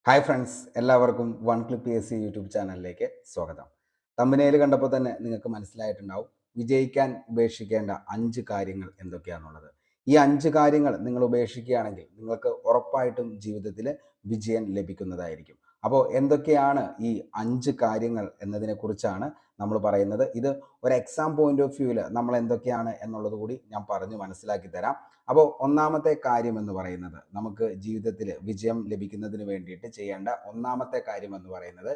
Hi friends, എല്ലാവർക്കും one clip PSC YouTube ചാനലിലേക്ക് സ്വാഗതം. തമ്പനയിൽ കണ്ടപ്പോൾ തന്നെ നിങ്ങൾക്ക് മനസ്സിലായിട്ടുണ്ടാവും വിജയിക്കാൻ ഉപേക്ഷിക്കേണ്ട 5 കാര്യങ്ങൾ എന്തൊക്കെയാണെന്നുള്ളത്. ഈ 5 കാര്യങ്ങൾ നിങ്ങൾ ഉപേക്ഷിക്കുകയാണെങ്കിൽ നിങ്ങൾക്ക് ഉറപ്പായിട്ടും ജീവിതത്തിൽ വിജയം ലഭിക്കുന്നതായിരിക്കും. അപ്പോൾ എന്തൊക്കെയാണ് ഈ 5 കാര്യങ്ങൾ എന്നതിനെക്കുറിച്ചാണ് നമ്മൾ പറയുന്നത്. ഇത് ഒരു എക്സാം പോയിന്റ് ഓഫ് വ്യൂവിൽ നമ്മൾ എന്തൊക്കെയാണ് എന്നുള്ളത് കൂടി ഞാൻ പറഞ്ഞ് മനസ്സിലാക്കി തരാം. അപ്പോൾ ഒന്നാമത്തെ കാര്യം എന്ന് പറയുന്നത്, നമുക്ക് ജീവിതത്തിൽ വിജയം ലഭിക്കുന്നതിന് വേണ്ടിയിട്ട് ചെയ്യേണ്ട ഒന്നാമത്തെ കാര്യം എന്ന് പറയുന്നത്,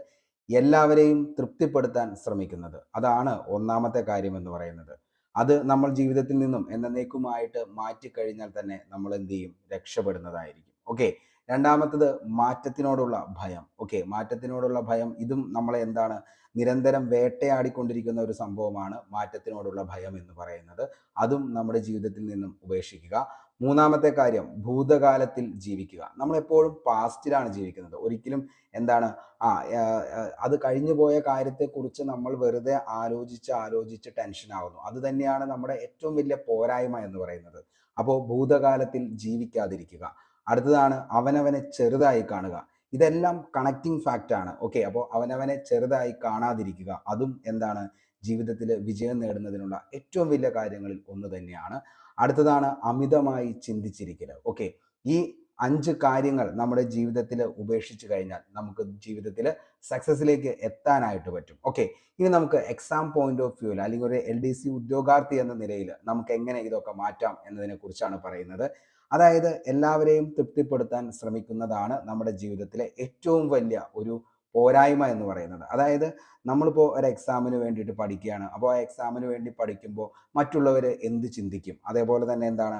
എല്ലാവരെയും തൃപ്തിപ്പെടുത്താൻ ശ്രമിക്കുന്നത്. അതാണ് ഒന്നാമത്തെ കാര്യം എന്ന് പറയുന്നത്. അത് നമ്മൾ ജീവിതത്തിൽ നിന്നും എന്നേക്കുമായിട്ട് മാറ്റിക്കഴിഞ്ഞാൽ തന്നെ നമ്മൾ എന്ത് ചെയ്യും? രക്ഷപ്പെടുന്നതായിരിക്കും. ഓക്കെ. രണ്ടാമത്തത് മാറ്റത്തിനോടുള്ള ഭയം. ഓക്കെ, മാറ്റത്തിനോടുള്ള ഭയം, ഇതും നമ്മളെ എന്താണ്, നിരന്തരം വേട്ടയാടിക്കൊണ്ടിരിക്കുന്ന ഒരു സംഭവമാണ് മാറ്റത്തിനോടുള്ള ഭയം എന്ന് പറയുന്നത്. അതും നമ്മുടെ ജീവിതത്തിൽ നിന്നും ഉപേക്ഷിക്കുക. മൂന്നാമത്തെ കാര്യം, ഭൂതകാലത്തിൽ ജീവിക്കുക. നമ്മളെപ്പോഴും പാസ്റ്റിലാണ് ജീവിക്കുന്നത്. ഒരിക്കലും എന്താണ് അത് കഴിഞ്ഞു പോയ കാര്യത്തെക്കുറിച്ച് നമ്മൾ വെറുതെ ആലോചിച്ച് ടെൻഷൻ ആവുന്നു. അത് തന്നെയാണ് നമ്മുടെ ഏറ്റവും വലിയ പോരായ്മ എന്ന് പറയുന്നത്. അപ്പോൾ ഭൂതകാലത്തിൽ ജീവിക്കാതിരിക്കുക. അടുത്തതാണ് അവനവനെ ചെറുതായി കാണുക. ഇതെല്ലാം കണക്റ്റിംഗ് ഫാക്റ്റ് ആണ്. ഓക്കെ, അപ്പോൾ അവനവനെ ചെറുതായി കാണാതിരിക്കുക. അതും എന്താണ്, ജീവിതത്തിൽ വിജയം നേടുന്നതിനുള്ള ഏറ്റവും വലിയ കാര്യങ്ങളിൽ ഒന്ന് തന്നെയാണ്. അടുത്തതാണ് അമിതമായി ചിന്തിച്ചിരിക്കൽ. ഓക്കെ, ഈ 5 കാര്യങ്ങൾ നമ്മുടെ ജീവിതത്തിൽ ഉപേക്ഷിച്ച് കഴിഞ്ഞാൽ നമുക്ക് ജീവിതത്തിൽ സക്സസിലേക്ക് എത്താനായിട്ട് പറ്റും. ഓക്കെ, ഇനി നമുക്ക് എക്സാം പോയിന്റ് ഓഫ് വ്യൂവിൽ അല്ലെങ്കിൽ ഒരു LDC ഉദ്യോഗാർത്ഥി എന്ന നിലയിൽ നമുക്ക് എങ്ങനെ ഇതൊക്കെ മാറ്റാം എന്നതിനെ കുറിച്ചാണ് പറയുന്നത്. അതായത് എല്ലാവരെയും തൃപ്തിപ്പെടുത്താൻ ശ്രമിക്കുന്നതാണ് നമ്മുടെ ജീവിതത്തിലെ ഏറ്റവും വലിയ ഒരു പോരായ്മ എന്ന് പറയുന്നത്. അതായത് നമ്മളിപ്പോൾ ഒരു എക്സാമിന് വേണ്ടിയിട്ട് പഠിക്കുകയാണ്. അപ്പോൾ ആ എക്സാമിന് വേണ്ടി പഠിക്കുമ്പോൾ മറ്റുള്ളവർ എന്ത് ചിന്തിക്കും, അതേപോലെ തന്നെ എന്താണ്,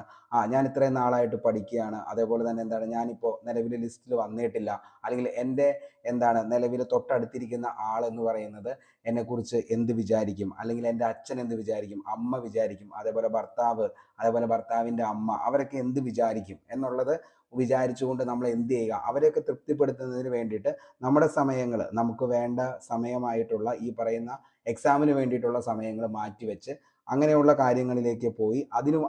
ഞാൻ ഇത്രയും നാളായിട്ട് പഠിക്കുകയാണ്, അതേപോലെ തന്നെ എന്താണ്, ഞാനിപ്പോൾ നിലവിലെ ലിസ്റ്റിൽ വന്നിട്ടില്ല, അല്ലെങ്കിൽ എൻ്റെ എന്താണ് നിലവിൽ തൊട്ടടുത്തിരിക്കുന്ന ആൾ എന്ന് പറയുന്നത് എന്നെക്കുറിച്ച് എന്ത് വിചാരിക്കും, അല്ലെങ്കിൽ എൻ്റെ അച്ഛൻ എന്ത് വിചാരിക്കും, അമ്മ വിചാരിക്കും, അതേപോലെ ഭർത്താവ്, അതേപോലെ ഭർത്താവിൻ്റെ അമ്മ, അവരൊക്കെ എന്ത് വിചാരിക്കും എന്നുള്ളത് വിചാരിച്ചുകൊണ്ട് നമ്മൾ എന്ത് ചെയ്യുക, അവരെയൊക്കെ തൃപ്തിപ്പെടുത്തുന്നതിന് വേണ്ടിയിട്ട് നമ്മുടെ സമയങ്ങൾ, നമുക്ക് വേണ്ട സമയമായിട്ടുള്ള ഈ പറയുന്ന എക്സാമിന് വേണ്ടിയിട്ടുള്ള സമയങ്ങൾ മാറ്റിവെച്ച് അങ്ങനെയുള്ള കാര്യങ്ങളിലേക്ക് പോയി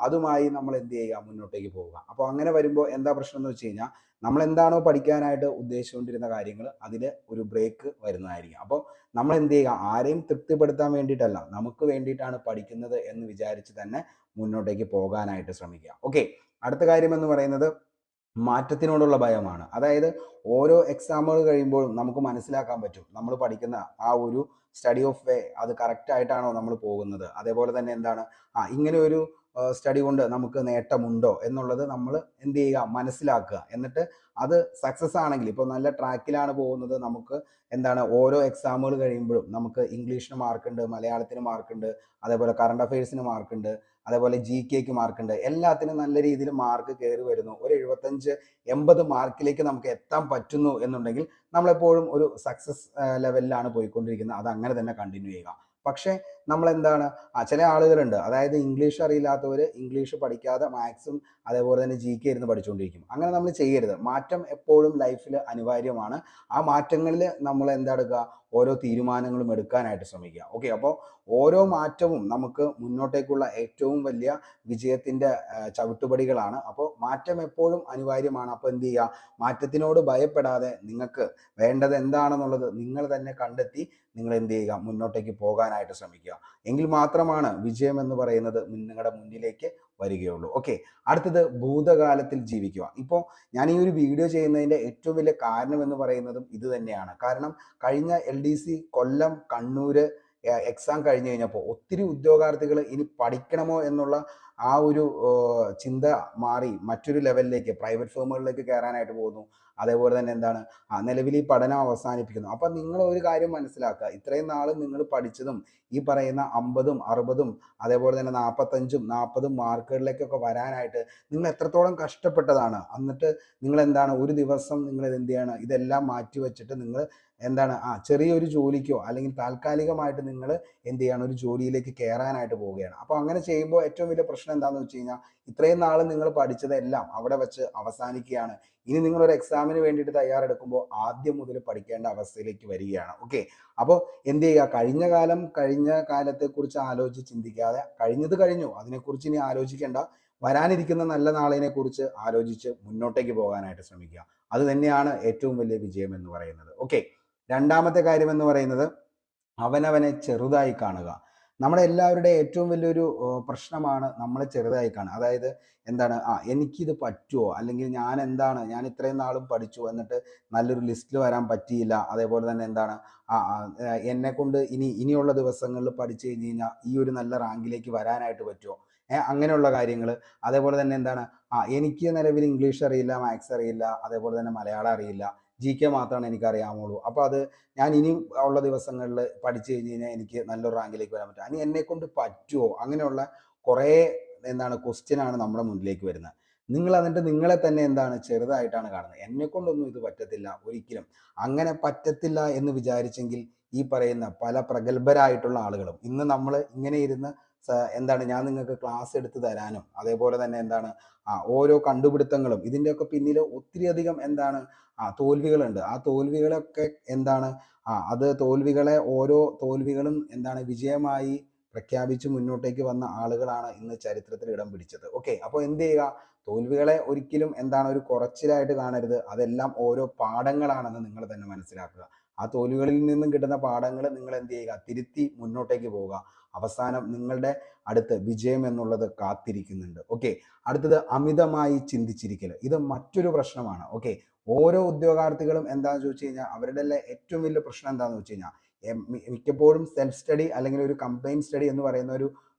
അതുമായി നമ്മൾ എന്ത് ചെയ്യുക, മുന്നോട്ടേക്ക് പോവുക. അപ്പോൾ അങ്ങനെ വരുമ്പോൾ എന്താ പ്രശ്നം എന്ന് വെച്ച് കഴിഞ്ഞാൽ, നമ്മൾ എന്താണോ പഠിക്കാനായിട്ട് ഉദ്ദേശിച്ചുകൊണ്ടിരുന്ന കാര്യങ്ങൾ അതിൽ ഒരു ബ്രേക്ക് വരുന്നതായിരിക്കും. അപ്പോൾ നമ്മൾ എന്ത് ചെയ്യുക, ആരെയും തൃപ്തിപ്പെടുത്താൻ വേണ്ടിയിട്ടല്ല, നമുക്ക് വേണ്ടിയിട്ടാണ് പഠിക്കുന്നത് എന്ന് വിചാരിച്ച് തന്നെ മുന്നോട്ടേക്ക് പോകാനായിട്ട് ശ്രമിക്കുക. ഓക്കെ, അടുത്ത കാര്യം എന്ന് പറയുന്നത് മാറ്റത്തിനോടുള്ള ഭയമാണ്. അതായത് ഓരോ എക്സാമുകൾ കഴിയുമ്പോഴും നമുക്ക് മനസ്സിലാക്കാൻ പറ്റും നമ്മൾ പഠിക്കുന്ന ആ ഒരു സ്റ്റഡി ഓഫ് വേ അത് കറക്റ്റ് ആയിട്ടാണോ നമ്മൾ പോകുന്നത്, അതേപോലെ തന്നെ എന്താണ്, ഇങ്ങനെ ഒരു സ്റ്റഡി കൊണ്ട് നമുക്ക് നേട്ടമുണ്ടോ എന്നുള്ളത് നമ്മൾ എന്ത് ചെയ്യുക, മനസ്സിലാക്കുക. എന്നിട്ട് അത് സക്സസ് ആണെങ്കിൽ, ഇപ്പോൾ നല്ല ട്രാക്കിലാണ് പോകുന്നത്, നമുക്ക് എന്താണ്, ഓരോ എക്സാമുകൾ കഴിയുമ്പോഴും നമുക്ക് ഇംഗ്ലീഷിന് മാർക്കുണ്ട്, മലയാളത്തിന് മാർക്കുണ്ട്, അതേപോലെ കറണ്ട് അഫയേഴ്സിന് മാർക്കുണ്ട്, അതേപോലെ GK മാർക്കുണ്ട്, എല്ലാത്തിനും നല്ല രീതിയിൽ മാർക്ക് കയറി വരുന്നു. ഒരു 75-80 മാർക്കിലേക്ക് നമുക്ക് എത്താൻ പറ്റുന്നു എന്നുണ്ടെങ്കിൽ നമ്മളെപ്പോഴും ഒരു സക്സസ് ലെവലിലാണ് പോയിക്കൊണ്ടിരിക്കുന്നത്. അത് അങ്ങനെ തന്നെ കണ്ടിന്യൂ ചെയ്യുക. പക്ഷേ നമ്മൾ എന്താണ്, ചില ആളുകളുണ്ട്, അതായത് ഇംഗ്ലീഷ് അറിയില്ലാത്തവർ ഇംഗ്ലീഷ് പഠിക്കാതെ മാത്സും അതേപോലെ തന്നെ GK ഇരുന്ന് പഠിച്ചുകൊണ്ടിരിക്കും. അങ്ങനെ നമ്മൾ ചെയ്യരുത്. മാറ്റം എപ്പോഴും ലൈഫിൽ അനിവാര്യമാണ്. ആ മാറ്റങ്ങളിൽ നമ്മൾ എന്താ എടുക്കുക, ഓരോ തീരുമാനങ്ങളും എടുക്കാനായിട്ട് ശ്രമിക്കുക. ഓക്കെ, അപ്പോൾ ഓരോ മാറ്റവും നമുക്ക് മുന്നോട്ടേക്കുള്ള ഏറ്റവും വലിയ വിജയത്തിൻ്റെ ചവിട്ടുപടികളാണ്. അപ്പോൾ മാറ്റം എപ്പോഴും അനിവാര്യമാണ്. അപ്പോൾ എന്ത് ചെയ്യുക, മാറ്റത്തിനോട് ഭയപ്പെടാതെ നിങ്ങൾക്ക് വേണ്ടത് എന്താണെന്നുള്ളത് നിങ്ങൾ തന്നെ കണ്ടെത്തി നിങ്ങൾ എന്ത് ചെയ്യുക, മുന്നോട്ടേക്ക് പോകാനായിട്ട് ശ്രമിക്കുക. എങ്കിൽ മാത്രമാണ് വിജയം എന്ന് പറയുന്നത് നിങ്ങളുടെ മുന്നിലേക്ക് വരികയുള്ളൂ. ഓക്കെ, അടുത്തത് ഭൂതകാലത്തിൽ ജീവിക്കുക. ഇപ്പോൾ ഞാൻ ഈ ഒരു വീഡിയോ ചെയ്യുന്നതിൻ്റെ ഏറ്റവും വലിയ കാരണം എന്ന് പറയുന്നതും ഇത് തന്നെയാണ്. കാരണം കഴിഞ്ഞ LDC കൊല്ലം, കണ്ണൂര് എക്സാം കഴിഞ്ഞ് കഴിഞ്ഞപ്പോൾ ഒത്തിരി ഉദ്യോഗാർത്ഥികൾ ഇനി പഠിക്കണമോ എന്നുള്ള ആ ഒരു ചിന്ത മാറി മറ്റൊരു ലെവലിലേക്ക്, പ്രൈവറ്റ് ഫേമുകളിലേക്ക് കയറാനായിട്ട് പോകുന്നു. അതേപോലെ തന്നെ എന്താണ്, നിലവിൽ ഈ പഠനം അവസാനിപ്പിക്കുന്നു. അപ്പം നിങ്ങൾ ഒരു കാര്യം മനസ്സിലാക്കുക, ഇത്രയും നാൾ നിങ്ങൾ പഠിച്ചതും ഈ പറയുന്ന 50-ഉം 60-ഉം അതേപോലെ തന്നെ 45-ഉം 40-ഉം മാർക്കുകളിലേക്കൊക്കെ വരാനായിട്ട് നിങ്ങൾ എത്രത്തോളം കഷ്ടപ്പെട്ടതാണ്. എന്നിട്ട് നിങ്ങൾ എന്താണ്, ഒരു ദിവസം നിങ്ങൾ എന്ത് ചെയ്യണം, ഇതെല്ലാം മാറ്റി വെച്ചിട്ട് നിങ്ങൾ എന്താണ്, ചെറിയൊരു ജോലിക്കോ അല്ലെങ്കിൽ താൽക്കാലികമായിട്ട് നിങ്ങൾ എന്ത് ചെയ്യണം, ഒരു ജോലിയിലേക്ക് കയറാനായിട്ട് പോവുകയാണ്. അപ്പോൾ അങ്ങനെ ചെയ്യുമ്പോൾ ഏറ്റവും വലിയ പ്രശ്നം എന്താണെന്ന് വെച്ച് കഴിഞ്ഞാൽ, ഇത്രയും നാൾ നിങ്ങൾ പഠിച്ചതെല്ലാം അവിടെ വെച്ച് അവസാനിക്കുകയാണ്. ഇനി നിങ്ങളൊരു എക്സാമിന് വേണ്ടിയിട്ട് തയ്യാറെടുക്കുമ്പോൾ ആദ്യം മുതൽ പഠിക്കേണ്ട അവസ്ഥയിലേക്ക് വരികയാണ്. ഓക്കെ, അപ്പോൾ എന്ത് ചെയ്യുക, കഴിഞ്ഞ കാലത്തെക്കുറിച്ച് ആലോചിച്ച് ചിന്തിക്കാതെ, കഴിഞ്ഞത് കഴിഞ്ഞു, അതിനെക്കുറിച്ച് ഇനി ആലോചിക്കേണ്ട, വരാനിരിക്കുന്ന നല്ല നാളിനെ കുറിച്ച് ആലോചിച്ച് മുന്നോട്ടേക്ക് പോകാനായിട്ട് ശ്രമിക്കുക. അത് തന്നെയാണ് ഏറ്റവും വലിയ വിജയം എന്ന് പറയുന്നത്. ഓക്കെ, രണ്ടാമത്തെ കാര്യം എന്ന് പറയുന്നത് അവനവനെ ചെറുതായി കാണുക. നമ്മുടെ എല്ലാവരുടെ ഏറ്റവും വലിയൊരു പ്രശ്നമാണ് നമ്മളെ ചെറുതായി കാണുക. അതായത് എന്താണ്, എനിക്കിത് പറ്റുമോ, അല്ലെങ്കിൽ ഞാൻ ഇത്രയും നാളും പഠിച്ചു എന്നിട്ട് നല്ലൊരു ലിസ്റ്റിൽ വരാൻ പറ്റിയില്ല. അതേപോലെ തന്നെ എന്താണ്, എന്നെ കൊണ്ട് ഇനിയുള്ള ദിവസങ്ങളിൽ പഠിച്ചു കഴിഞ്ഞ് കഴിഞ്ഞാൽ ഈ ഒരു നല്ല റാങ്കിലേക്ക് വരാനായിട്ട് പറ്റുമോ, അങ്ങനെയുള്ള കാര്യങ്ങൾ. അതേപോലെ തന്നെ എന്താണ്, എനിക്ക് നിലവിൽ ഇംഗ്ലീഷ് അറിയില്ല, മാത്സ് അറിയില്ല, അതേപോലെ തന്നെ മലയാളം അറിയില്ല, GK മാത്രമാണ് എനിക്കറിയാമുള്ളൂ. അപ്പോൾ അത് ഞാൻ ഇനി ഉള്ള ദിവസങ്ങളിൽ പഠിച്ചു കഴിഞ്ഞ് കഴിഞ്ഞാൽ എനിക്ക് നല്ലൊരു റാങ്കിലേക്ക് വരാൻ പറ്റും, അതിന് എന്നെ കൊണ്ട് പറ്റുമോ, അങ്ങനെയുള്ള കുറേ ക്വസ്റ്റ്യനാണ് നമ്മുടെ മുന്നിലേക്ക് വരുന്നത്. നിങ്ങൾ എന്നിട്ട് നിങ്ങളെ തന്നെ ചെറുതായിട്ടാണ് കാണുന്നത്. എന്നെ കൊണ്ടൊന്നും ഇത് പറ്റത്തില്ല ഒരിക്കലും. അങ്ങനെ പറ്റത്തില്ല എന്ന് വിചാരിച്ചെങ്കിൽ ഈ പറയുന്ന പല പ്രഗത്ഭരായിട്ടുള്ള ആളുകളും ഇന്ന് നമ്മൾ ഇങ്ങനെ ഇരുന്ന് ഞാൻ നിങ്ങൾക്ക് ക്ലാസ് എടുത്ത് തരാനും, അതേപോലെ തന്നെ ഓരോ കണ്ടുപിടുത്തങ്ങളും ഇതിൻ്റെയൊക്കെ പിന്നിൽ ഒത്തിരിയധികം തോൽവികളുണ്ട്. ആ തോൽവികളൊക്കെ അത് ഓരോ തോൽവികളും വിജയമായി പ്രഖ്യാപിച്ച് മുന്നോട്ടേക്ക് വന്ന ആളുകളാണ് ഇന്ന് ചരിത്രത്തിൽ ഇടം പിടിച്ചത്. ഓക്കെ, അപ്പോൾ എന്ത് ചെയ്യുക, തോൽവികളെ ഒരിക്കലും ഒരു കുറച്ചിലായിട്ട് കാണരുത്. അതെല്ലാം ഓരോ പാഠങ്ങളാണെന്ന് നിങ്ങൾ തന്നെ മനസ്സിലാക്കുക. ആ തോൽവികളിൽ നിന്നും കിട്ടുന്ന പാഠങ്ങൾ നിങ്ങൾ എന്ത് ചെയ്യുക, തിരുത്തി മുന്നോട്ടേക്ക് പോവുക. അവസാനം നിങ്ങളുടെ അടുത്ത് വിജയം എന്നുള്ളത് കാത്തിരിക്കുന്നുണ്ട്. ഓക്കെ, അടുത്തത് അമിതമായി ചിന്തിച്ചിരിക്കൽ. ഇത് മറ്റൊരു പ്രശ്നമാണ്. ഓക്കെ, ഓരോ ഉദ്യോഗാർത്ഥികളും എന്താണെന്ന് ചോദിച്ചു കഴിഞ്ഞാൽ അവരുടെ ഏറ്റവും വലിയ പ്രശ്നം എന്താണെന്ന് വെച്ച് കഴിഞ്ഞാൽ മിക്കപ്പോഴും സെൽഫ് സ്റ്റഡി അല്ലെങ്കിൽ ഒരു കമ്പൈൻ സ്റ്റഡി എന്ന് പറയുന്ന ഒരു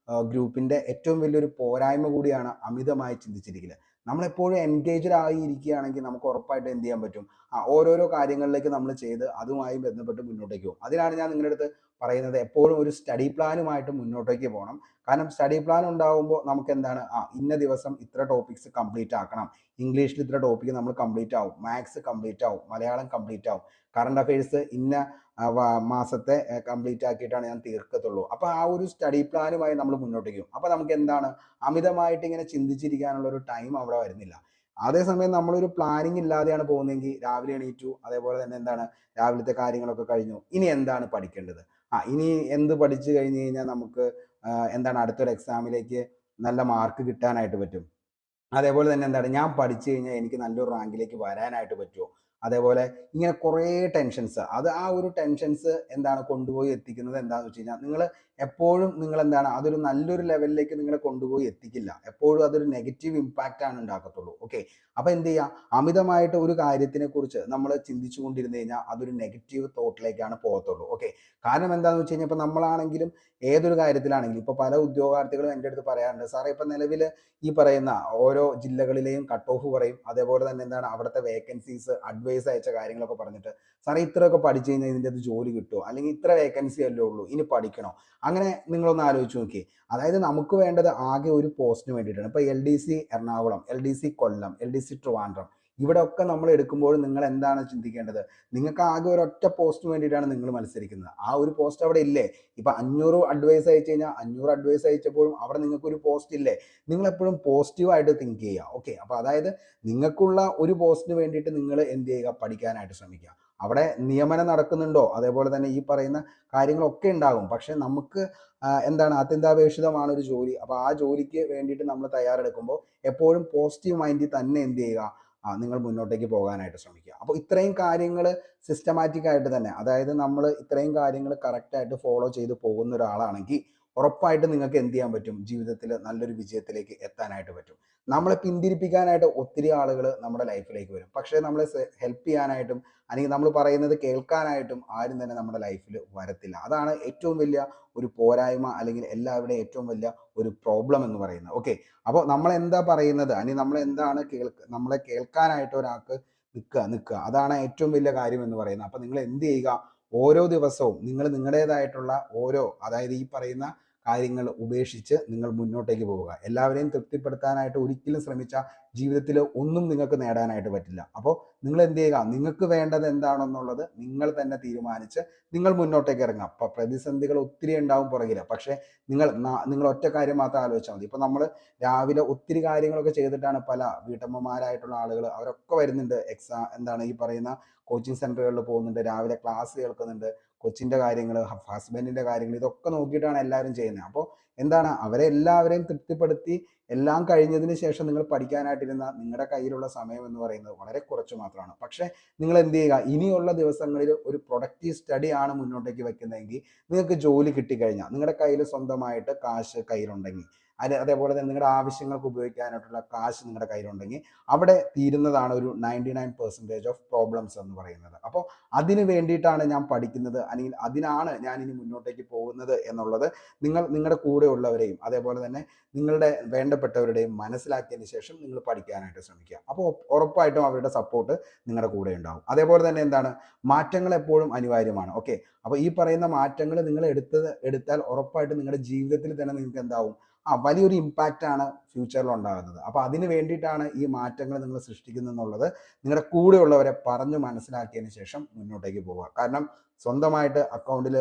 ഗ്രൂപ്പിന്റെ ഏറ്റവും വലിയൊരു പോരായ്മ കൂടിയാണ് അമിതമായി ചിന്തിച്ചിരിക്കൽ. നമ്മളെപ്പോഴും എൻഗേജ്ഡ് ആയി ഇരിക്കുകയാണെങ്കിൽ നമുക്ക് ഉറപ്പായിട്ട് എന്ത് ചെയ്യാൻ പറ്റും, ഓരോരോ കാര്യങ്ങളിലേക്ക് നമ്മൾ ചെയ്ത് അതുമായി ബന്ധപ്പെട്ട് മുന്നോട്ടേക്ക് പോകും. അതിനാണ് ഞാൻ നിങ്ങളുടെ അടുത്ത് പറയുന്നത്, എപ്പോഴും ഒരു സ്റ്റഡി പ്ലാനുമായിട്ട് മുന്നോട്ടേക്ക് പോകണം. കാരണം സ്റ്റഡി പ്ലാൻ ഉണ്ടാകുമ്പോൾ നമുക്ക് ഇന്ന ദിവസം ഇത്ര ടോപ്പിക്സ് കംപ്ലീറ്റ് ആക്കണം, ഇംഗ്ലീഷിൽ ഇത്ര ടോപ്പിക്ക് നമ്മൾ കംപ്ലീറ്റ് ആവും, മാത്സ് കംപ്ലീറ്റ് ആവും, മലയാളം കംപ്ലീറ്റ് ആവും, കറണ്ട് അഫയേഴ്സ് ഇന്ന മാസത്തെ കംപ്ലീറ്റ് ആക്കിയിട്ടാണ് ഞാൻ തീർക്കത്തുള്ളൂ. അപ്പോൾ ആ ഒരു സ്റ്റഡി പ്ലാനുമായി നമ്മൾ മുന്നോട്ടേക്ക് പോകും. അപ്പോൾ നമുക്ക് അമിതമായിട്ട് ഇങ്ങനെ ചിന്തിച്ചിരിക്കാനുള്ള ഒരു ടൈം അവിടെ വരുന്നില്ല. അതേസമയം നമ്മളൊരു പ്ലാനിങ് ഇല്ലാതെയാണ് പോകുന്നതെങ്കിൽ രാവിലെ എണീറ്റു, അതേപോലെ തന്നെ രാവിലത്തെ കാര്യങ്ങളൊക്കെ കഴിഞ്ഞു, ഇനി എന്താണ് പഠിക്കേണ്ടത്, ഇനി എന്ത് പഠിച്ചു കഴിഞ്ഞ് കഴിഞ്ഞാൽ നമുക്ക് അടുത്തൊരു എക്സാമിലേക്ക് നല്ല മാർക്ക് കിട്ടാനായിട്ട് പറ്റും, അതേപോലെ തന്നെ ഞാൻ പഠിച്ചു കഴിഞ്ഞാൽ എനിക്ക് നല്ലൊരു റാങ്കിലേക്ക് വരാനായിട്ട് പറ്റുമോ, അതേപോലെ ഇങ്ങനെ കുറേ ടെൻഷൻസ്. അത് ആ ഒരു ടെൻഷൻസ് കൊണ്ടുപോയി എത്തിക്കുന്നത് എന്താണെന്ന് വെച്ച് കഴിഞ്ഞാൽ നിങ്ങൾ എപ്പോഴും അതൊരു നല്ലൊരു ലെവലിലേക്ക് നിങ്ങളെ കൊണ്ടുപോയി എത്തിക്കില്ല. എപ്പോഴും അതൊരു നെഗറ്റീവ് ഇമ്പാക്റ്റ് ആണ് ഉണ്ടാക്കത്തുള്ളൂ. ഓക്കെ, അപ്പോൾ എന്ത് ചെയ്യുക, അമിതമായിട്ട് ഒരു കാര്യത്തിനെ കുറിച്ച് നമ്മൾ ചിന്തിച്ചു കൊണ്ടിരുന്നു കഴിഞ്ഞാൽ അതൊരു നെഗറ്റീവ് തോട്ടിലേക്കാണ് പോകത്തുള്ളൂ. ഓക്കെ, കാരണം എന്താണെന്ന് വെച്ച് കഴിഞ്ഞാൽ ഇപ്പോൾ നമ്മളാണെങ്കിലും ഏതൊരു കാര്യത്തിലാണെങ്കിലും ഇപ്പോൾ പല ഉദ്യോഗാർത്ഥികളും എൻ്റെ അടുത്ത് പറയാറുണ്ട്, സാറേ ഇപ്പം നിലവിൽ ഈ പറയുന്ന ഓരോ ജില്ലകളിലെയും കട്ട് ഓഫ് പറയും, അതേപോലെ തന്നെ അവിടുത്തെ വേക്കൻസീസ് അഡ്വൈസ് അയച്ച കാര്യങ്ങളൊക്കെ പറഞ്ഞിട്ട്, സാറേ ഇത്രയൊക്കെ പഠിച്ചു കഴിഞ്ഞാൽ ഇതിൻ്റെ അത് ജോലി കിട്ടുമോ, അല്ലെങ്കിൽ ഇത്ര വേക്കൻസി അല്ലേ ഉള്ളൂ, ഇനി പഠിക്കണോ. അങ്ങനെ നിങ്ങളൊന്ന് ആലോചിച്ച് നോക്കി. അതായത് നമുക്ക് വേണ്ടത് ആകെ ഒരു പോസ്റ്റിന് വേണ്ടിയിട്ടാണ്. ഇപ്പോൾ LDC എറണാകുളം, LDC കൊല്ലം, LDC ട്രിവാൻഡ്രം, ഇവിടെ ഒക്കെ നമ്മൾ എടുക്കുമ്പോൾ നിങ്ങൾ എന്താണ് ചിന്തിക്കേണ്ടത്, നിങ്ങൾക്ക് ആകെ ഒരൊറ്റ പോസ്റ്റിന് വേണ്ടിയിട്ടാണ് നിങ്ങൾ മത്സരിക്കുന്നത്. ആ ഒരു പോസ്റ്റ് അവിടെ ഇല്ലേ. ഇപ്പൊ 500 അഡ്വൈസ് അയച്ചു കഴിഞ്ഞാൽ 500 അഡ്വൈസ് അയച്ചപ്പോഴും അവിടെ നിങ്ങൾക്ക് ഒരു പോസ്റ്റ് ഇല്ലേ. നിങ്ങൾ എപ്പോഴും പോസിറ്റീവായിട്ട് തിങ്ക് ചെയ്യുക. ഓക്കെ, അപ്പൊ അതായത് നിങ്ങൾക്കുള്ള ഒരു പോസ്റ്റിന് വേണ്ടിയിട്ട് നിങ്ങൾ എന്ത് ചെയ്യുക, പഠിക്കാനായിട്ട് ശ്രമിക്കുക. അവിടെ നിയമനം നടക്കുന്നുണ്ടോ, അതേപോലെ തന്നെ ഈ പറയുന്ന കാര്യങ്ങളൊക്കെ ഉണ്ടാകും. പക്ഷെ നമുക്ക് അത്യന്താപേക്ഷിതമാണ് ഒരു ജോലി. അപ്പൊ ആ ജോലിക്ക് വേണ്ടിയിട്ട് നമ്മൾ തയ്യാറെടുക്കുമ്പോൾ എപ്പോഴും പോസിറ്റീവ് മൈൻഡിൽ തന്നെ എന്ത് ചെയ്യുക, നിങ്ങൾ മുന്നോട്ടേക്ക് പോകാനായിട്ട് ശ്രമിക്കുക. അപ്പോൾ ഇത്രയും കാര്യങ്ങൾ സിസ്റ്റമാറ്റിക് ആയിട്ട് തന്നെ, അതായത് നമ്മൾ ഇത്രയും കാര്യങ്ങൾ കറക്റ്റായിട്ട് ഫോളോ ചെയ്ത് പോകുന്ന ഒരാളാണെങ്കിൽ ഉറപ്പായിട്ട് നിങ്ങൾക്ക് എന്ത് ചെയ്യാൻ പറ്റും, ജീവിതത്തിൽ നല്ലൊരു വിജയത്തിലേക്ക് എത്താനായിട്ട് പറ്റും. നമ്മളെ പിന്തിരിപ്പിക്കാനായിട്ട് ഒത്തിരി ആളുകൾ നമ്മുടെ ലൈഫിലേക്ക് വരും, പക്ഷേ നമ്മളെ ഹെൽപ്പ് ചെയ്യാനായിട്ടും അല്ലെങ്കിൽ നമ്മൾ പറയുന്നത് കേൾക്കാനായിട്ടും ആരും തന്നെ നമ്മുടെ ലൈഫിൽ വരത്തില്ല. അതാണ് ഏറ്റവും വലിയ ഒരു പോരായ്മ, അല്ലെങ്കിൽ എല്ലാവരുടെയും ഏറ്റവും വലിയ ഒരു പ്രോബ്ലം എന്ന് പറയുന്നത്. ഓക്കെ, അപ്പോൾ നമ്മൾ എന്താ പറയുന്നത്, അല്ലെങ്കിൽ നമ്മൾ എന്താണ് നമ്മളെ കേൾക്കാനായിട്ട് ഒരാൾക്ക് നിൽക്കുക, അതാണ് ഏറ്റവും വലിയ കാര്യം എന്ന് പറയുന്നത്. അപ്പോൾ നിങ്ങൾ എന്ത് ചെയ്യുക, ഓരോ ദിവസവും നിങ്ങൾ നിങ്ങളുടേതായിട്ടുള്ള അതായത് ഈ പറയുന്ന കാര്യങ്ങൾ ഉപേക്ഷിച്ച് നിങ്ങൾ മുന്നോട്ടേക്ക് പോവുക. എല്ലാവരെയും തൃപ്തിപ്പെടുത്താനായിട്ട് ഒരിക്കലും ശ്രമിച്ചാൽ ജീവിതത്തിൽ ഒന്നും നിങ്ങൾക്ക് നേടാനായിട്ട് പറ്റില്ല. അപ്പോൾ നിങ്ങൾ എന്ത് ചെയ്യുക, നിങ്ങൾക്ക് വേണ്ടത് എന്താണെന്നുള്ളത് നിങ്ങൾ തന്നെ തീരുമാനിച്ച് നിങ്ങൾ മുന്നോട്ടേക്ക് ഇറങ്ങുക. അപ്പോൾ പ്രതിസന്ധികൾ ഒത്തിരി ഉണ്ടാവും പുറകിൽ, പക്ഷേ നിങ്ങൾ ഒറ്റ കാര്യം മാത്രം ആലോചിച്ചാൽ മതി. ഇപ്പൊ നമ്മൾ രാവിലെ ഒത്തിരി കാര്യങ്ങളൊക്കെ ചെയ്തിട്ടാണ് പല വീട്ടമ്മമാരായിട്ടുള്ള ആളുകൾ അവരൊക്കെ വരുന്നുണ്ട്, ഈ പറയുന്ന കോച്ചിങ് സെന്ററുകളിൽ പോകുന്നുണ്ട്, രാവിലെ ക്ലാസ് കേൾക്കുന്നുണ്ട്, കൊച്ചിന്റെ കാര്യങ്ങൾ, ഹസ്ബൻഡിന്റെ കാര്യങ്ങൾ, ഇതൊക്കെ നോക്കിയിട്ടാണ് എല്ലാവരും ചെയ്യുന്നത്. അപ്പോൾ എന്താണ് അവരെ എല്ലാവരെയും തൃപ്തിപ്പെടുത്തി എല്ലാം കഴിഞ്ഞതിന് ശേഷം നിങ്ങൾ പഠിക്കാനായിട്ടിരുന്ന നിങ്ങളുടെ കയ്യിലുള്ള സമയം എന്ന് പറയുന്നത് വളരെ കുറച്ച് മാത്രമാണ്. പക്ഷേ നിങ്ങൾ എന്ത് ചെയ്യുക, ഇനിയുള്ള ദിവസങ്ങളിൽ ഒരു പ്രൊഡക്റ്റീവ് സ്റ്റഡി ആണ് മുന്നോട്ടേക്ക് വെക്കുന്നതെങ്കിൽ നിങ്ങൾക്ക് ജോലി കിട്ടിക്കഴിഞ്ഞാൽ നിങ്ങളുടെ കയ്യിൽ സ്വന്തമായിട്ട് കാശ് കയ്യിലുണ്ടെങ്കിൽ അതേപോലെ തന്നെ നിങ്ങളുടെ ആവശ്യങ്ങൾക്ക് ഉപയോഗിക്കാനായിട്ടുള്ള കാശ് നിങ്ങളുടെ കയ്യിലുണ്ടെങ്കിൽ അവിടെ തീരുന്നതാണ് ഒരു 99% ഓഫ് പ്രോബ്ലംസ് എന്ന് പറയുന്നത്. അപ്പോൾ അതിന് വേണ്ടിയിട്ടാണ് ഞാൻ പഠിക്കുന്നത്, അല്ലെങ്കിൽ അതിനാണ് ഞാൻ ഇനി മുന്നോട്ടേക്ക് പോകുന്നത് എന്നുള്ളത് നിങ്ങളുടെ കൂടെയുള്ളവരെയും അതേപോലെ തന്നെ നിങ്ങളുടെ വേണ്ടപ്പെട്ടവരുടെയും മനസ്സിലാക്കിയതിന് ശേഷം നിങ്ങൾ പഠിക്കാനായിട്ട് ശ്രമിക്കുക. അപ്പോൾ ഉറപ്പായിട്ടും അവരുടെ സപ്പോർട്ട് നിങ്ങളുടെ കൂടെ ഉണ്ടാവും. അതേപോലെ തന്നെ എന്താണ്, മാറ്റങ്ങൾ എപ്പോഴും അനിവാര്യമാണ്. ഓക്കെ, അപ്പോൾ ഈ പറയുന്ന മാറ്റങ്ങൾ നിങ്ങൾ എടുത്താൽ ഉറപ്പായിട്ടും നിങ്ങളുടെ ജീവിതത്തിൽ തന്നെ നിങ്ങൾക്ക് എന്താവും, വലിയൊരു ഇമ്പാക്റ്റ് ആണ് ഫ്യൂച്ചറിൽ ഉണ്ടാകുന്നത്. അപ്പോൾ അതിന് വേണ്ടിയിട്ടാണ് ഈ മാറ്റങ്ങൾ നിങ്ങൾ സൃഷ്ടിക്കുന്നത് എന്നുള്ളത് നിങ്ങളുടെ കൂടെയുള്ളവരെ പറഞ്ഞു മനസ്സിലാക്കിയതിന് ശേഷം മുന്നോട്ടേക്ക് പോവുക. കാരണം സ്വന്തമായിട്ട് അക്കൗണ്ടിൽ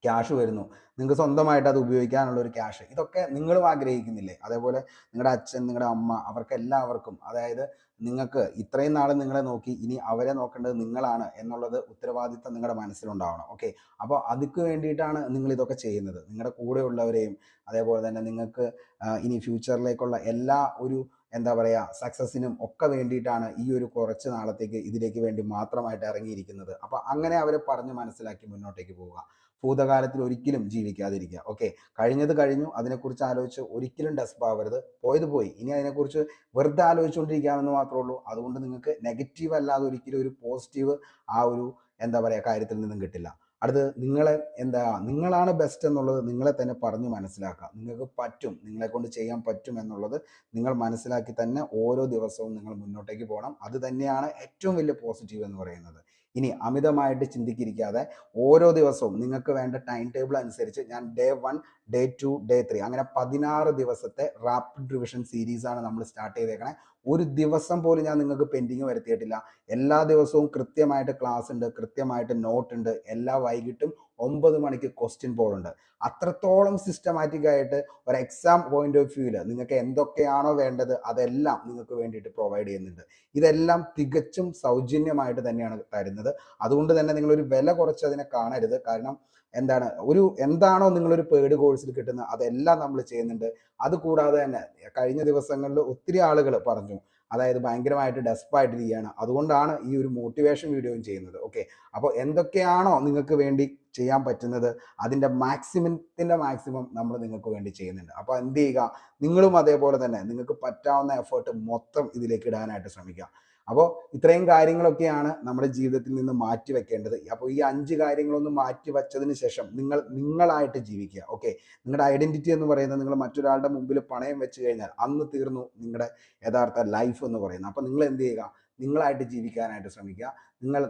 ക്യാഷ് വരുന്നു, നിങ്ങൾക്ക് സ്വന്തമായിട്ട് അത് ഉപയോഗിക്കാനുള്ള ഒരു ക്യാഷ്, ഇതൊക്കെ നിങ്ങളും ആഗ്രഹിക്കുന്നില്ലേ? അതേപോലെ നിങ്ങളുടെ അച്ഛൻ, നിങ്ങളുടെ അമ്മ, അവർക്ക് എല്ലാവർക്കും, അതായത് നിങ്ങൾക്ക് ഇത്രയും നാൾ നിങ്ങളെ നോക്കി, ഇനി അവരെ നോക്കേണ്ടത് നിങ്ങളാണ് എന്നുള്ളത് ഉത്തരവാദിത്തം നിങ്ങളുടെ മനസ്സിലുണ്ടാവണം. ഓക്കെ, അപ്പോൾ അതിക്ക് വേണ്ടിയിട്ടാണ് നിങ്ങൾ ഇതൊക്കെ ചെയ്യുന്നത്. നിങ്ങളുടെ കൂടെയുള്ളവരെയും അതേപോലെ തന്നെ നിങ്ങൾക്ക് ഇനി ഫ്യൂച്ചറിലേക്കുള്ള എല്ലാ ഒരു എന്താ പറയുക സക്സസിനും ഒക്കെ വേണ്ടിയിട്ടാണ് ഈ ഒരു കുറച്ച് നാളത്തേക്ക് ഇതിലേക്ക് വേണ്ടി മാത്രമായിട്ട് ഇറങ്ങിയിരിക്കുന്നത്. അപ്പോൾ അങ്ങനെ അവരെ പറഞ്ഞ് മനസ്സിലാക്കി മുന്നോട്ടേക്ക് പോവുക. ഭൂതകാലത്തിൽ ഒരിക്കലും ജീവിക്കാതിരിക്കുക. ഓക്കെ, കഴിഞ്ഞത് കഴിഞ്ഞു, അതിനെക്കുറിച്ച് ആലോചിച്ച് ഒരിക്കലും ഡെസ്പ് ആവരുത്. പോയത് പോയി, ഇനി അതിനെക്കുറിച്ച് വെറുതെ ആലോചിച്ചുകൊണ്ടിരിക്കാമെന്ന് മാത്രമേ ഉള്ളൂ. അതുകൊണ്ട് നിങ്ങൾക്ക് നെഗറ്റീവ് അല്ലാതെ ഒരിക്കലും ഒരു പോസിറ്റീവ് ആ ഒരു എന്താ പറയുക കാര്യത്തിൽ നിന്നും കിട്ടില്ല. അടുത്ത് നിങ്ങളാണ് ബെസ്റ്റ് എന്നുള്ളത് നിങ്ങളെ തന്നെ പറഞ്ഞു മനസ്സിലാക്കുക. നിങ്ങൾക്ക് പറ്റും, നിങ്ങളെ കൊണ്ട് ചെയ്യാൻ പറ്റും എന്നുള്ളത് നിങ്ങൾ മനസ്സിലാക്കി തന്നെ ഓരോ ദിവസവും നിങ്ങൾ മുന്നോട്ടേക്ക് പോകണം. അത് തന്നെയാണ് ഏറ്റവും വലിയ പോസിറ്റീവ് എന്ന് പറയുന്നത്. ഇനി അമിതമായിട്ട് ചിന്തിക്കിരിക്കാതെ ഓരോ ദിവസവും നിങ്ങൾക്ക് വേണ്ട ടൈം ടേബിൾ അനുസരിച്ച്, ഞാൻ ഡേ 1, ഡേ 2, ഡേ 3 അങ്ങനെ 16 ദിവസത്തെ റാപ്പിഡ് റിവിഷൻ സീരീസാണ് നമ്മൾ സ്റ്റാർട്ട് ചെയ്തേക്കണേ. ഒരു ദിവസം പോലും ഞാൻ നിങ്ങൾക്ക് പെൻഡിങ് വരുത്തിയിട്ടില്ല. എല്ലാ ദിവസവും കൃത്യമായിട്ട് ക്ലാസ് ഉണ്ട്, കൃത്യമായിട്ട് നോട്ട് ഉണ്ട്, എല്ലാ വൈകിട്ടും 9 മണിക്ക് ക്വസ്റ്റ്യൻ പോൾ ഉണ്ട്. അത്രത്തോളം സിസ്റ്റമാറ്റിക് ആയിട്ട് ഒരു എക്സാം പോയിന്റ് ഓഫ് വ്യൂവിൽ നിങ്ങൾക്ക് എന്തൊക്കെയാണോ വേണ്ടത് അതെല്ലാം നിങ്ങൾക്ക് വേണ്ടിയിട്ട് പ്രൊവൈഡ് ചെയ്യുന്നുണ്ട്. ഇതെല്ലാം തികച്ചും സൗജന്യമായിട്ട് തന്നെയാണ് തരുന്നത്. അതുകൊണ്ട് തന്നെ നിങ്ങളൊരു വില കുറച്ച് അതിനെ കാണരുത്. കാരണം എന്താണോ നിങ്ങളൊരു പെയ്ഡ് കോഴ്സിൽ കിട്ടുന്നത് അതെല്ലാം നമ്മൾ ചെയ്യുന്നുണ്ട്. അതുകൂടാതെ തന്നെ കഴിഞ്ഞ ദിവസങ്ങളിൽ ഒത്തിരി ആളുകൾ പറഞ്ഞു, അതായത് ഭയങ്കരമായിട്ട് ഡെസ്പായിട്ടിരിക്കുകയാണ്, അതുകൊണ്ടാണ് ഈ ഒരു മോട്ടിവേഷൻ വീഡിയോയും ചെയ്യുന്നത്. ഓക്കെ, അപ്പോൾ എന്തൊക്കെയാണോ നിങ്ങൾക്ക് വേണ്ടി ചെയ്യാൻ പറ്റുന്നത് അതിൻ്റെ മാക്സിമം നമ്മൾ നിങ്ങൾക്ക് വേണ്ടി ചെയ്യുന്നുണ്ട്. അപ്പോൾ എന്ത് ചെയ്യുക, നിങ്ങളും അതേപോലെ തന്നെ നിങ്ങൾക്ക് പറ്റാവുന്ന എഫേർട്ട് മൊത്തം ഇതിലേക്ക് ഇടാനായിട്ട് ശ്രമിക്കുക. അപ്പോൾ ഇത്രയും കാര്യങ്ങളൊക്കെയാണ് നമ്മുടെ ജീവിതത്തിൽ നിന്ന് മാറ്റി വെക്കേണ്ടത്. അപ്പോൾ ഈ 5 കാര്യങ്ങളൊന്നും മാറ്റി വെച്ചതിന് ശേഷം നിങ്ങളായിട്ട് ജീവിക്കുക. ഓക്കെ, നിങ്ങളുടെ ഐഡന്റിറ്റി എന്ന് പറയുന്നത് നിങ്ങൾ മറ്റൊരാളുടെ മുമ്പിൽ പണയം വെച്ച് കഴിഞ്ഞാൽ അന്ന് തീർന്നു നിങ്ങളുടെ യഥാർത്ഥ ലൈഫ് എന്ന് പറയുന്നത്. അപ്പോൾ നിങ്ങൾ എന്ത് ചെയ്യുക, നിങ്ങളായിട്ട് ജീവിക്കാനായിട്ട് ശ്രമിക്കുക.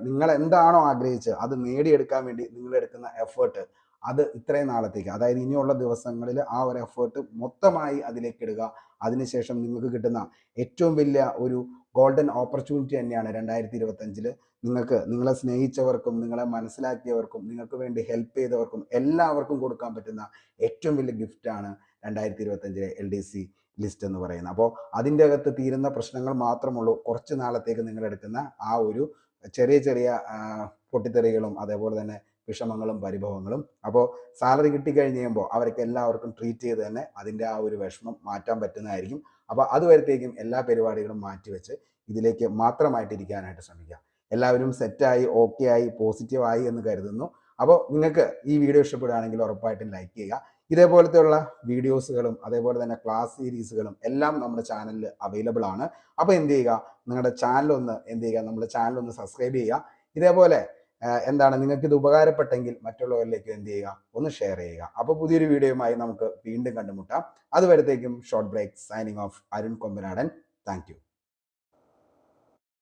നിങ്ങൾ എന്താണോ ആഗ്രഹിച്ചത് അത് നേടിയെടുക്കാൻ വേണ്ടി നിങ്ങൾ എടുക്കുന്ന എഫേർട്ട് അത് ഇത്രയും നാളത്തേക്ക്, അതായത് ഇനിയുള്ള ദിവസങ്ങളിൽ ആ ഒരു എഫേർട്ട് മൊത്തമായി അതിലേക്ക് ഇടുക. അതിനുശേഷം നിങ്ങൾക്ക് കിട്ടുന്ന ഏറ്റവും വലിയ ഒരു ഗോൾഡൻ ഓപ്പർച്യൂണിറ്റി തന്നെയാണ് 2025 നിങ്ങളെ സ്നേഹിച്ചവർക്കും നിങ്ങളെ മനസ്സിലാക്കിയവർക്കും നിങ്ങൾക്ക് വേണ്ടി ഹെൽപ്പ് ചെയ്തവർക്കും എല്ലാവർക്കും കൊടുക്കാൻ പറ്റുന്ന ഏറ്റവും വലിയ ഗിഫ്റ്റാണ് 2025 LDC ലിസ്റ്റ് എന്ന് പറയുന്നത്. അപ്പോൾ അതിൻ്റെ അകത്ത് തീരുന്ന പ്രശ്നങ്ങൾ മാത്രമുള്ളൂ കുറച്ച് നാളത്തേക്ക് നിങ്ങൾ എടുക്കുന്ന ആ ഒരു ചെറിയ പൊട്ടിത്തെറികളും അതേപോലെ തന്നെ വിഷമങ്ങളും പരിഭവങ്ങളും. അപ്പോൾ സാലറി കിട്ടിക്കഴിഞ്ഞ് കഴിയുമ്പോൾ അവർക്ക് എല്ലാവർക്കും ട്രീറ്റ് ചെയ്ത് തന്നെ അതിൻ്റെ ആ ഒരു വിഷമം മാറ്റാൻ പറ്റുന്നതായിരിക്കും. അപ്പോൾ അതുവരത്തേക്കും എല്ലാ പരിപാടികളും മാറ്റിവെച്ച് ഇതിലേക്ക് മാത്രമായിട്ടിരിക്കാനായിട്ട് ശ്രമിക്കുക. എല്ലാവരും സെറ്റായി, ഓക്കെ ആയി, പോസിറ്റീവായി എന്ന് കരുതുന്നു. അപ്പോൾ നിങ്ങൾക്ക് ഈ വീഡിയോ ഇഷ്ടപ്പെടുകയാണെങ്കിൽ ഉറപ്പായിട്ടും ലൈക്ക് ചെയ്യുക. ഇതേപോലത്തെയുള്ള വീഡിയോസുകളും അതേപോലെ തന്നെ ക്ലാസ് സീരീസുകളും എല്ലാം നമ്മുടെ ചാനലിൽ അവൈലബിൾ ആണ്. അപ്പോൾ എന്ത് ചെയ്യുക, നമ്മുടെ ചാനലൊന്ന് സബ്സ്ക്രൈബ് ചെയ്യുക. ഇതേപോലെ നിങ്ങൾക്ക് ഇത് ഉപകാരപ്പെട്ടെങ്കിൽ മറ്റുള്ളവരിലേക്ക് എന്ത് ചെയ്യുക, ഒന്ന് ഷെയർ ചെയ്യുക. അപ്പോൾ പുതിയൊരു വീഡിയോയുമായി നമുക്ക് വീണ്ടും കണ്ടുമുട്ടാം. അതുവരത്തേക്കും short break. Signing off, Arun Kombanadan. Thank U.